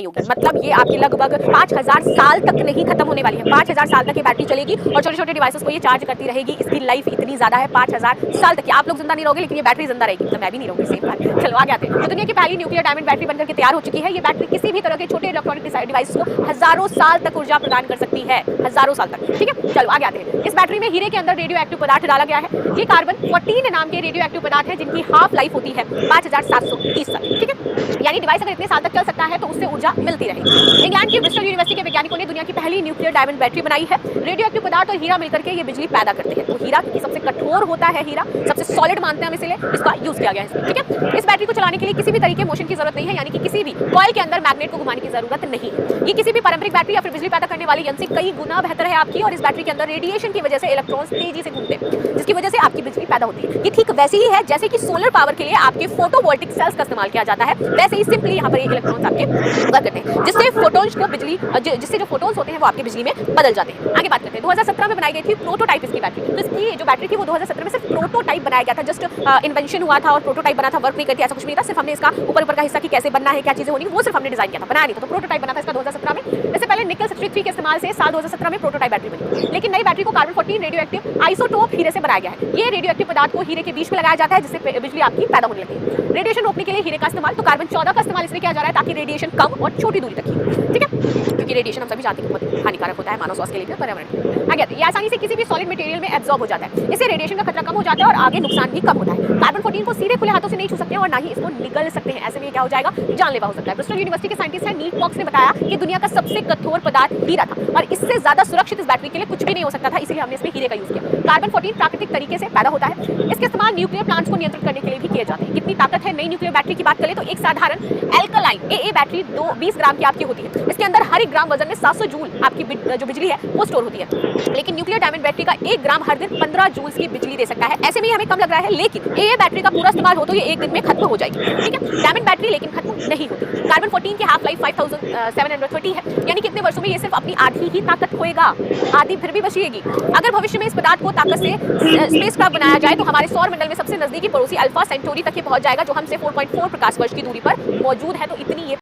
नहीं होगी। मतलब ये आपकी लगभग 5000 साल तक नहीं खत्म होने वाली है। 5000 साल तक ये बैटरी चलेगी और छोटे छोटे डिवाइसेस को ये चार्ज करती रहेगी। इसकी लाइफ इतनी ज्यादा है 5000 साल तक। आप लोग जिंदा नहीं रहोगे लेकिन ये बैटरी जिंदा रहेगी, मतलब मैं भी नहीं रहूंगी, सेम बात। चलो आगे आते हैं। तो दुनिया की पहली न्यूक्लियर डायमंड बैटरी बनकर के तैयार हो चुकी है। ये बैटरी किसी भी तरह के छोटे इलेक्ट्रॉनिक डिवाइस को हजारों साल तक ऊर्जा प्रदान कर सकती है, हजारों साल तक। ठीक है, चलो आगे आते हैं। इस बैटरी में हीरे के अंदर रेडियो एक्टिव पदार्थ डाला गया है। ये कार्बन 14 नाम के रेडियो एक्टिव पदार्थ है जिनकी हाफ लाइफ होती है 5730 साल। ठीक है, यानी डिवाइस अगर इतने साल तक चल सकता है तो उससे ऊर्जा मिलती रहेगी। इंग्लैंड की ब्रिस्टल यूनिवर्सिटी के वैज्ञानिकों ने दुनिया की पहली न्यूक्लियर डायमंड बैटरी बनाई है। रेडियो एक्टिव पदार्थ और हीरा मिलकर के ये बिजली पैदा करते हैं। तो हीरा सबसे कठोर होता है, हीरा सबसे सॉलिड मानते हैं हम, इसलिए इसका यूज किया गया है। ठीक है, इस बैटरी को चलाने के लिए किसी भी तरीके मोशन की जरूरत नहीं है, यानी कि किसी भी कॉइल के अंदर मैग्नेट को घुमाने की जरूरत नहीं है। ये किसी भी पारंपरिक बैटरी या फिर बिजली पैदा करने वाले यंत्र से कई गुना बेहतर है आपकी। और इस बैटरी के अंदर रेडिएशन की वजह से इलेक्ट्रॉन्स तेजी से घूमते हैं, जिसकी वजह से आपकी बिजली पैदा होती है। ये ठीक वैसे ही है जैसे कि सोलर पावर के लिए आपके फोटोवोल्टिक सेल्स का इस्तेमाल किया जाता है, वैसे ही सिंपली यहाँ पर ये इलेक्ट्रॉन्स आपके वर्क करते हैं, जिससे फोटोन्स को बिजली, जिससे जो फोटोन्स होते हैं वो आपकी बिजली में बदल जाते हैं। आगे बात करते हैं। 2017 में बनाई गई थी प्रोटोटाइप इसकी बैटरी। तो इसकी जो बैटरी थी वो 2017 में सिर्फ प्रोटोटाइप बनाया गया था, जस्ट इन्वेंशन हुआ था और प्रोटोटाइप बना था, वर्क नहीं करती, ऐसा कुछ नहीं था। सिर्फ हमने इसका ऊपर का हिस्सा की कैसे बनना है, क्या चीजें होनी, वो सिर्फ हमने डिजाइन किया था, बनाया नहीं था। तो प्रोटोटाइप बना था इसका 2017 में। इससे पहले निकल 63 के इस्तेमाल से साल 2017 में प्रोटोटाइप बैटरी बनी। लेकिन नई बैटरी को कार्बन 14 रेडियो एक्टिव आइसोटोप हीरे से बनाया गया है। ये रेडियो एक्टिव पदार्थ को हीरे के बीच में लगाया जाता है, जिससे बिजली आपकी पैदा होने लगती है। रेडिएशन रोकने के लिए हीरे का इस्तेमाल, तो कार्बन 14 का इस्तेमाल इसलिए किया जा रहा है ताकि रेडिएशन कम और छोटी दूरी तक ही। ठीक है, क्योंकि रेडिएशन हम सभी जानते हैं बहुत हानिकारक होता है मानव स्वास्थ्य के लिए, पर्यावरण। आगे ये आसानी से किसी भी सॉलिड मटेरियल में एब्जॉर्ब हो जाता है। इससे रेडिएशन का खतरा कम हो जाता है और आगे नुकसान भी कम होता है। कार्बन 14 को सीधे खुले हाथों से नहीं छू सकते हैं और ना ही इसको निगल सकते हैं। ऐसे में क्या हो जाएगा, जानलेवा हो सकता है। ब्रिस्टल यूनिवर्सिटी के साइंटिस्ट हैं नील फॉक्स ने बताया कि दुनिया का सबसे कठोर पदार्थ हीरा था और इससे ज्यादा सुरक्षित इस बैटरी के लिए कुछ भी नहीं हो सकता था, इसलिए हमने इसमें हीरे का यूज किया। कार्बन 14 प्राकृतिक तरीके से पैदा होता है। इसके इस्तेमाल न्यूक्लियर प्लांट्स को नियंत्रित करने के लिए भी किए जाते हैं। कितनी ताकत है नई न्यूक्लियर बैटरी की बात करें तो एक साधारण एल्कलाइन AA बैटरी 20 ग्राम की आपकी होती है। इसके अंदर हर 1 ग्राम वजन में 700 जूल आपकी जो बिजली है वो स्टोर होती है। लेकिन न्यूक्लियर डायमंड बैटरी का 1 ग्राम हर दिन 15 जूल्स की बिजली दे सकता है। ऐसे में हमें कम लग रहा है, लेकिन AA बैटरी का पूरा इस्तेमाल हो तो ये 1 दिन में खत्म हो जाएगी। ठीक है, डायमंड बैटरी लेकिन खत्म नहीं होती। कार्बन 14 की हाफ लाइफ 5730 है, यानी कितने वर्षों में ये सिर्फ अपनी आधी ही ताकत खोएगा, आधी फिर भी बचेगी। अगर भविष्य में इस पदार्थ को ताकत से स्पेसक्राफ्ट बनाया जाए तो हमारे सौर मंडल में सबसे नजदीकी पड़ोसी अल्फा सेंटोरी तक ये पहुंच जाएगा, जो हमसे 4.4 प्रकाश वर्ष की दूरी पर मौजूद है। तो इतनी ये